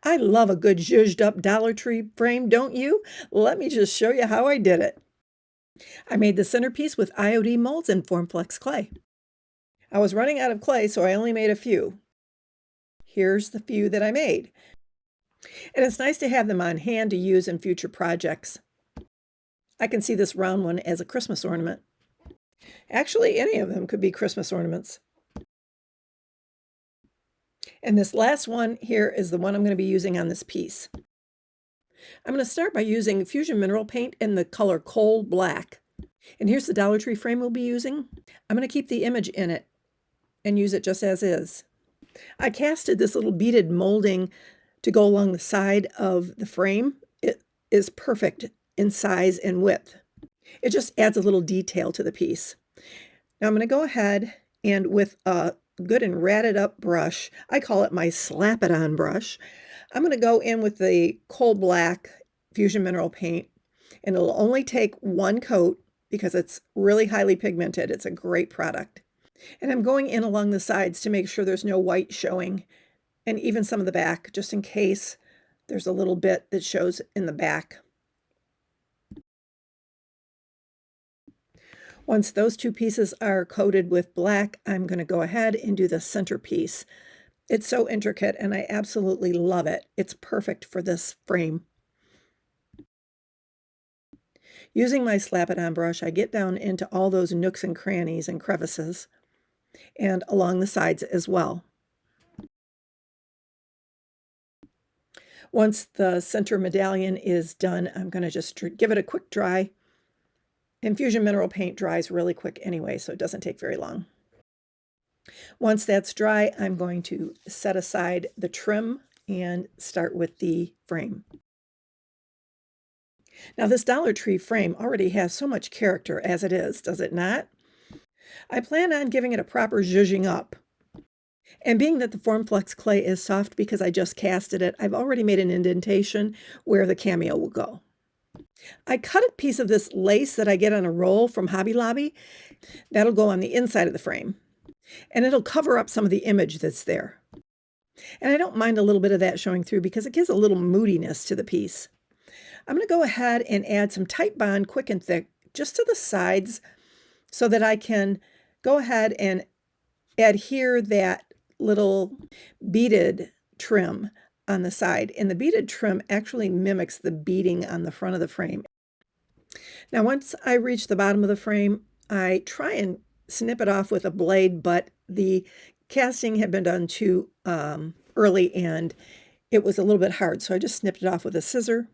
I love a good zhuzhed up Dollar Tree frame, don't you? Let me just show you how I did it. I made the centerpiece with IOD molds and Formflex clay. I was running out of clay, so I only made a few. Here's the few that I made. And it's nice to have them on hand to use in future projects. I can see this round one as a Christmas ornament. Actually, any of them could be Christmas ornaments. And this last one here is the one I'm going to be using on this piece. I'm going to start by using Fusion Mineral Paint in the color Coal Black. And here's the Dollar Tree frame we'll be using. I'm going to keep the image in it and use it just as is. I casted this little beaded molding to go along the side of the frame. It is perfect in size and width. It just adds a little detail to the piece. Now I'm going to go ahead and with a good and ratted up brush, I call it my slap it on brush, I'm going to go in with the Coal Black Fusion Mineral Paint, and it'll only take one coat because it's really highly pigmented. It's a great product. And I'm going in along the sides to make sure there's no white showing, and even some of the back, just in case there's a little bit that shows in the back. Once those two pieces are coated with black, I'm going to go ahead and do the centerpiece. It's so intricate and I absolutely love it. It's perfect for this frame. Using my slap it on brush, I get down into all those nooks and crannies and crevices and along the sides as well. Once the center medallion is done, I'm going to just give it a quick dry. And Fusion Mineral Paint dries really quick anyway, so it doesn't take very long. Once that's dry, I'm going to set aside the trim and start with the frame. Now this Dollar Tree frame already has so much character as it is, does it not? I plan on giving it a proper zhuzhing up. And being that the Formflex clay is soft because I just casted it, I've already made an indentation where the cameo will go. I cut a piece of this lace that I get on a roll from Hobby Lobby. That'll go on the inside of the frame. And it'll cover up some of the image that's there. And I don't mind a little bit of that showing through because it gives a little moodiness to the piece. I'm going to go ahead and add some Titebond Quick and Thick just to the sides so that I can go ahead and adhere that little beaded trim on the side, and the beaded trim actually mimics the beading on the front of the frame. Now once I reach the bottom of the frame, I try and snip it off with a blade, but the casting had been done too early and it was a little bit hard, so I just snipped it off with a scissor.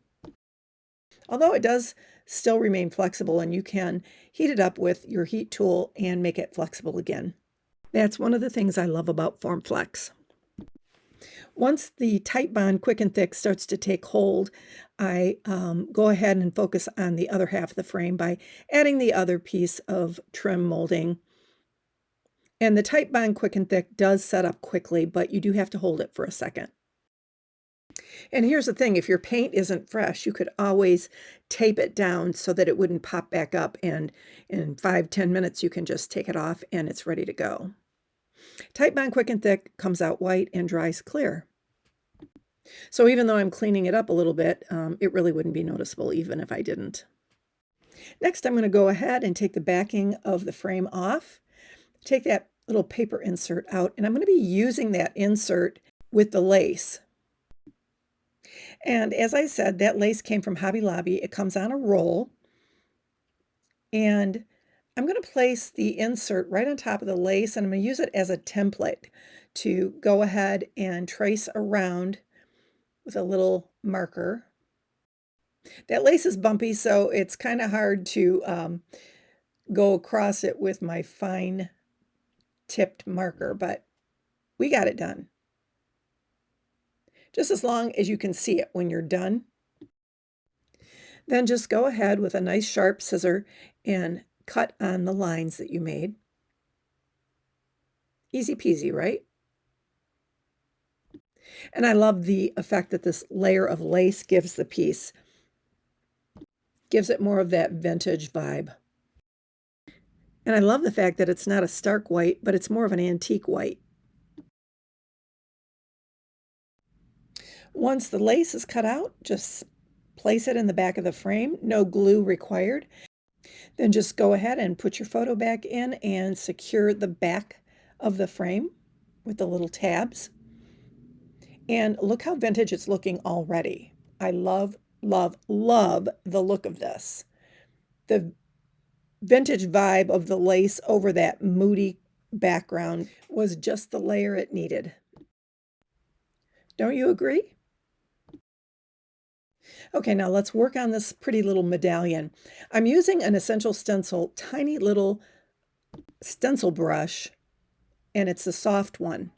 Although it does still remain flexible, and you can heat it up with your heat tool and make it flexible again. That's one of the things I love about Formflex. Once the Titebond Quick and Thick starts to take hold, I go ahead and focus on the other half of the frame by adding the other piece of trim molding. And the Titebond Quick and Thick does set up quickly, but you do have to hold it for a second. And here's the thing, if your paint isn't fresh, you could always tape it down so that it wouldn't pop back up, and in 5-10 minutes you can just take it off and it's ready to go. Titebond Quick and Thick comes out white and dries clear. So even though I'm cleaning it up a little bit, it really wouldn't be noticeable even if I didn't. Next, I'm going to go ahead and take the backing of the frame off, take that little paper insert out, and I'm going to be using that insert with the lace. And as I said, that lace came from Hobby Lobby. It comes on a roll, and I'm going to place the insert right on top of the lace, and I'm going to use it as a template to go ahead and trace around with a little marker. That lace is bumpy, so it's kind of hard to go across it with my fine tipped marker, but we got it done. Just as long as you can see it when you're done. Then just go ahead with a nice sharp scissor and cut on the lines that you made. Easy peasy, right? And I love the effect that this layer of lace gives the piece. Gives it more of that vintage vibe. And I love the fact that it's not a stark white, but it's more of an antique white. Once the lace is cut out, just place it in the back of the frame. No glue required. Then just go ahead and put your photo back in and secure the back of the frame with the little tabs. And look how vintage it's looking already. I love, love, love the look of this. The vintage vibe of the lace over that moody background was just the layer it needed. Don't you agree? Okay, now let's work on this pretty little medallion. I'm using an Essential Stencil tiny little stencil brush, and it's a soft one.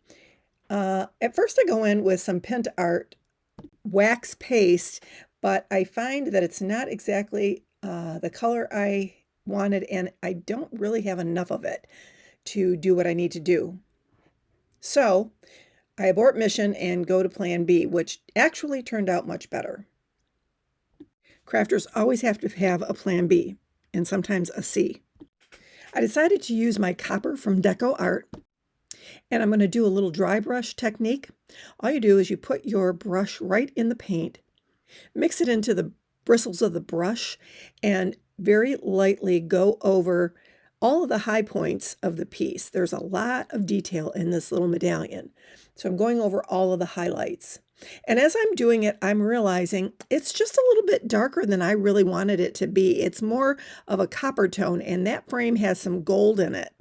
At first I go in with some Pint Art wax paste, but I find that it's not exactly the color I wanted, and I don't really have enough of it to do what I need to do. So I abort mission and go to plan B, which actually turned out much better. Crafters always have to have a plan B and sometimes a C. I decided to use my copper from Decor, and I'm going to do a little dry brush technique. All you do is you put your brush right in the paint, mix it into the bristles of the brush, and very lightly go over all of the high points of the piece. There's a lot of detail in this little medallion, so I'm going over all of the highlights. And as I'm doing it, I'm realizing it's just a little bit darker than I really wanted it to be. It's more of a copper tone, and that frame has some gold in it.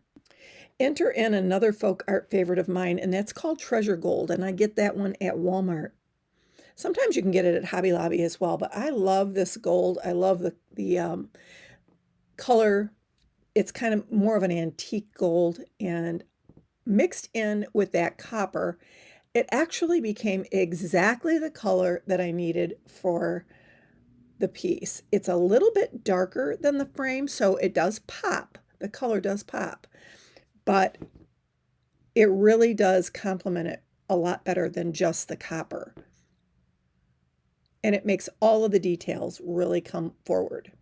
Enter in another folk art favorite of mine, and that's called Treasure Gold, and I get that one at Walmart. Sometimes you can get it at Hobby Lobby as well, but I love this gold. I love the color. It's kind of more of an antique gold, and mixed in with that copper, it actually became exactly the color that I needed for the piece. It's a little bit darker than the frame, so it does pop. The color does pop, but it really does complement it a lot better than just the copper. And it makes all of the details really come forward.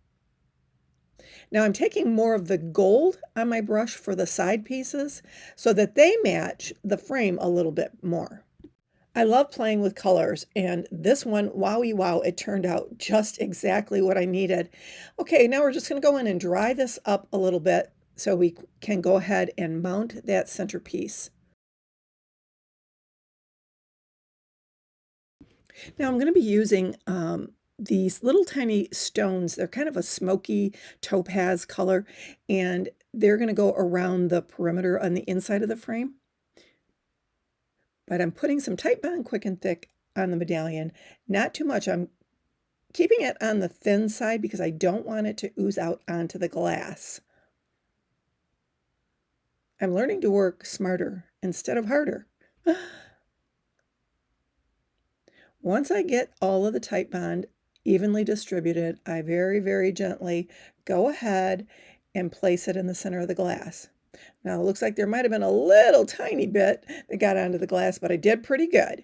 Now I'm taking more of the gold on my brush for the side pieces so that they match the frame a little bit more. I love playing with colors, and this one, wowie wow, it turned out just exactly what I needed. Okay, now we're just going to go in and dry this up a little bit so we can go ahead and mount that centerpiece. Now I'm going to be using these little tiny stones. They're kind of a smoky topaz color, and they're going to go around the perimeter on the inside of the frame. But I'm putting some Titebond Quick and Thick on the medallion. Not too much. I'm keeping it on the thin side because I don't want it to ooze out onto the glass. I'm learning to work smarter instead of harder. Once I get all of the Titebond evenly distributed, I very, very gently go ahead and place it in the center of the glass. Now, it looks like there might have been a little tiny bit that got onto the glass, but I did pretty good.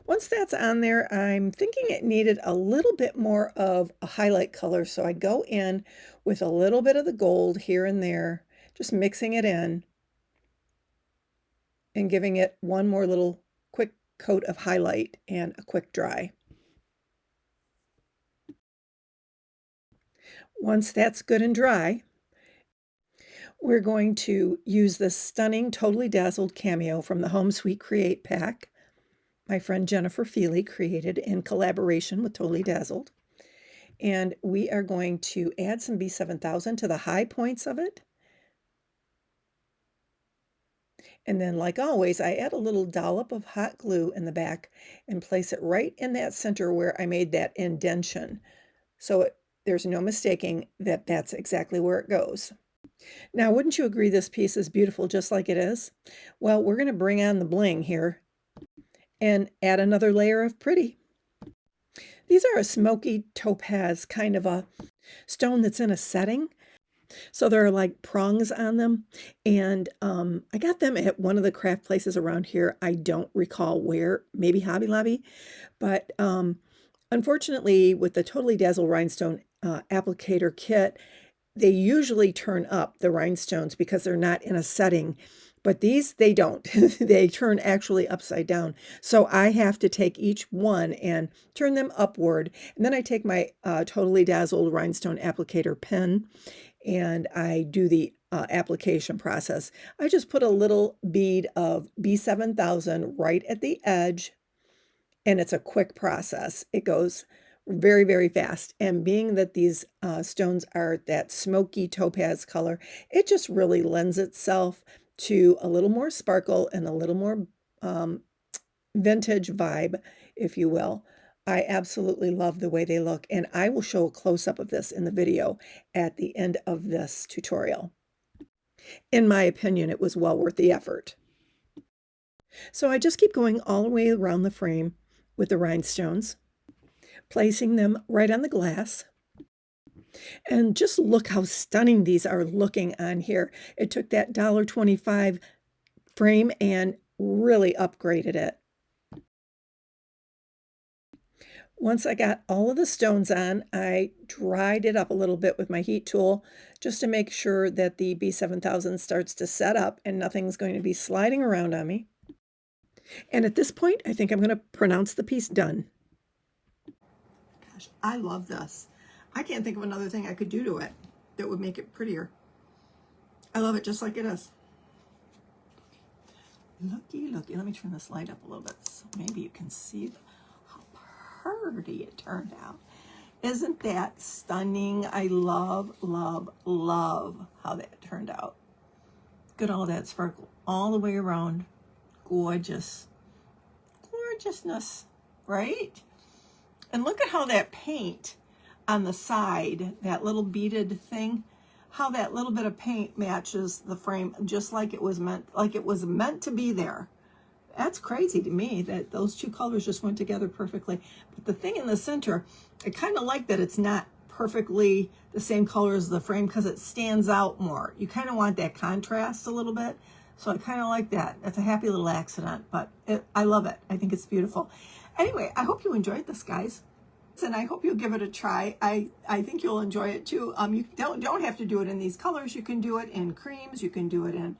Once that's on there, I'm thinking it needed a little bit more of a highlight color, so I go in with a little bit of the gold here and there, just mixing it in and giving it one more little quick coat of highlight and a quick dry. Once that's good and dry, we're going to use this stunning Totally Dazzled cameo from the Home Sweet Create pack. My friend Jennifer Feely created in collaboration with Totally Dazzled. And we are going to add some B7000 to the high points of it. And then, like always, I add a little dollop of hot glue in the back and place it right in that center where I made that indentation. So there's no mistaking that that's exactly where it goes. Now, wouldn't you agree this piece is beautiful just like it is? Well, we're going to bring on the bling here and add another layer of pretty. These are a smoky topaz, kind of a stone that's in a setting. So there are like prongs on them, and I got them at one of the craft places around here. I don't recall where, maybe Hobby Lobby, but unfortunately with the Totally Dazzle Rhinestone applicator kit, they usually turn up the rhinestones because they're not in a setting But these, they don't. They turn actually upside down. So I have to take each one and turn them upward. And then I take my Totally Dazzled rhinestone applicator pen and I do the application process. I just put a little bead of B7000 right at the edge, and it's a quick process. It goes very, very fast. And being that these stones are that smoky topaz color, it just really lends itself to a little more sparkle and a little more vintage vibe, if you will. I absolutely love the way they look, and I will show a close-up of this in the video at the end of this tutorial. In my opinion, it was well worth the effort. So I just keep going all the way around the frame with the rhinestones, placing them right on the glass. And just look how stunning these are looking on here. It took that $1.25 frame and really upgraded it. Once I got all of the stones on, I dried it up a little bit with my heat tool just to make sure that the B7000 starts to set up and nothing's going to be sliding around on me. And at this point, I think I'm going to pronounce the piece done. Gosh, I love this. I can't think of another thing I could do to it that would make it prettier. I love it just like it is. Looky, looky. Let me turn this light up a little bit so maybe you can see how pretty it turned out. Isn't that stunning? I love, love, love how that turned out. Look at all that sparkle all the way around. Gorgeous. Gorgeousness, right? And look at how that paint on the side, that little beaded thing, how that little bit of paint matches the frame just like it was meant to be there. That's crazy to me that those two colors just went together perfectly. But the thing in the center, I kind of like that it's not perfectly the same color as the frame because it stands out more. You kind of want that contrast a little bit. So I kind of like that. That's a happy little accident, but I love it. I think it's beautiful. Anyway, I hope you enjoyed this, guys. And I hope you'll give it a try. I think you'll enjoy it too. You don't have to do it in these colors. You can do it in creams. You can do it in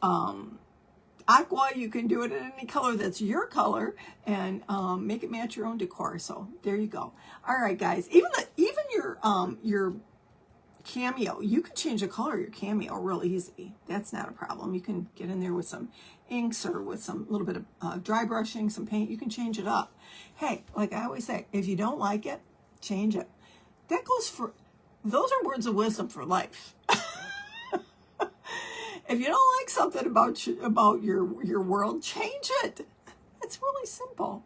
aqua. You can do it in any color that's your color and make it match your own decor. So there you go. All right, guys. Even your cameo, you can change the color of your cameo real easy. That's not a problem. You can get in there with some inks or with some little bit of dry brushing, some paint. You can change it up. Hey, like I always say, if you don't like it, change it. That goes for, those are words of wisdom for life. If you don't like something about your world, change it. It's really simple.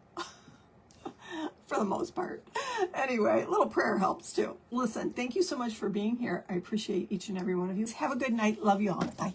For the most part. Anyway, a little prayer helps too. Listen, thank you so much for being here. I appreciate each and every one of you. Have a good night. Love you all. Bye.